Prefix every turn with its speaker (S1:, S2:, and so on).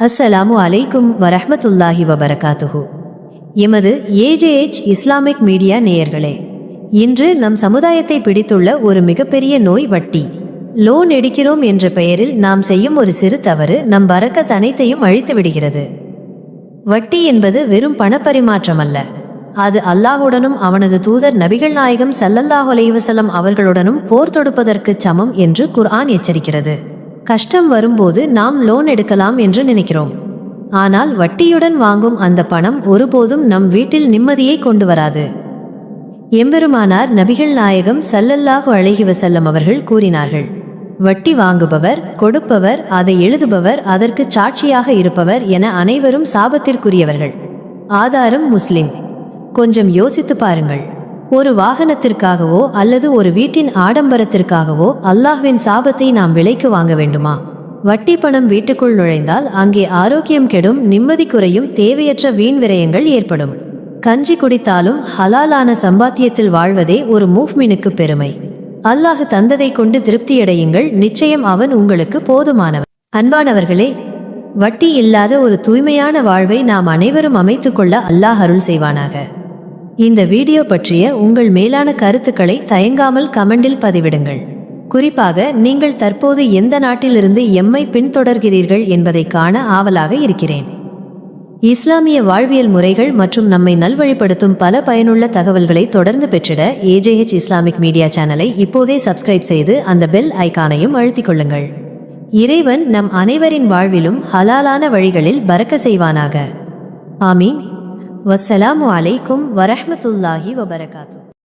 S1: அஸ்ஸலாமு அலைக்கும் வரஹ்மத்துல்லாஹி வபரகாத்துஹு. எமது ஏஜேஎச் இஸ்லாமிக் மீடியா நேயர்களே, இன்று நம் சமுதாயத்தை பிடித்துள்ள ஒரு மிகப்பெரிய நோய் வட்டி. லோன் எடுக்கிறோம் என்ற பெயரில் நாம் செய்யும் ஒரு சிறு தவறு நம் பரக்கத் அனைத்தையும் அழித்து விடுகிறது. வட்டி என்பது வெறும் பணப்பரிமாற்றம் அல்ல, அது அல்லாஹுடனும் அவனது தூதர் நபிகள் நாயகம் ஸல்லல்லாஹு அலைஹி வஸல்லம் அவர்களுடனும் போர் தொடுப்பதற்கு சமம் என்று குர்ஆன் எச்சரிக்கிறது. கஷ்டம் வரும்போது நாம் லோன் எடுக்கலாம் என்று நினைக்கிறோம், ஆனால் வட்டியுடன் வாங்கும் அந்த பணம் ஒருபோதும் நம் வீட்டில் நிம்மதியை கொண்டு வராது. எம்பெருமானார் நபிகள் நாயகம் ஸல்லல்லாஹு அலைஹி வஸல்லம் அவர்கள் கூறினார்கள், வட்டி வாங்குபவர், கொடுப்பவர், அதை எழுதுபவர், அதற்கு சாட்சியாக இருப்பவர் என அனைவரும் சாபத்திற்குரியவர்கள். ஆதாரம் முஸ்லிம். கொஞ்சம் யோசித்து பாருங்கள், ஒரு வாகனத்திற்காகவோ அல்லது ஒரு வீட்டின் ஆடம்பரத்திற்காகவோ அல்லாஹ்வின் சாபத்தை நாம் விலைக்கு வாங்க வேண்டுமா? வட்டி பணம் வீட்டுக்குள் நுழைந்தால் அங்கே ஆரோக்கியம் கெடும், நிம்மதி குறையும், தேவையற்ற வீண் விரயங்கள் ஏற்படும். கஞ்சி குடித்தாலும் ஹலாலான சம்பாத்தியத்தில் வாழ்வதே ஒரு மூஃமினுக்கு பெருமை. அல்லாஹ் தந்ததை கொண்டு திருப்தியடையுங்கள், நிச்சயம் அவன் உங்களுக்கு போதுமானவன். அன்பானவர்களே, வட்டி இல்லாத ஒரு தூய்மையான வாழ்வை நாம் அனைவரும் அமைத்துக்கொள்ள அல்லாஹ் அருள் செய்வானாக. இந்த வீடியோ பற்றிய உங்கள் மேலான கருத்துக்களை தயங்காமல் கமெண்டில் பதிவிடுங்கள். குறிப்பாக நீங்கள் தற்போது எந்த நாட்டிலிருந்து எம்மை பின்தொடர்கிறீர்கள் என்பதை காண ஆவலாக இருக்கிறேன். இஸ்லாமிய வாழ்வியல் முறைகள் மற்றும் நம்மை நல்வழிப்படுத்தும் பல பயனுள்ள தகவல்களை தொடர்ந்து பெற்றிட ஏஜேஎச் இஸ்லாமிக் மீடியா சேனலை இப்போதே சப்ஸ்கிரைப் செய்து அந்த பெல் ஐகானையும் அழுத்திக் கொள்ளுங்கள். இறைவன் நம் அனைவரின் வாழ்விலும் ஹலாலான வழிகளில் பரக்க செய்வானாக. ஆமீன். வஸ்ஸலாமு அலைக்கும் வரஹ்மத்துல்லாஹி வபரகாத்துஹு.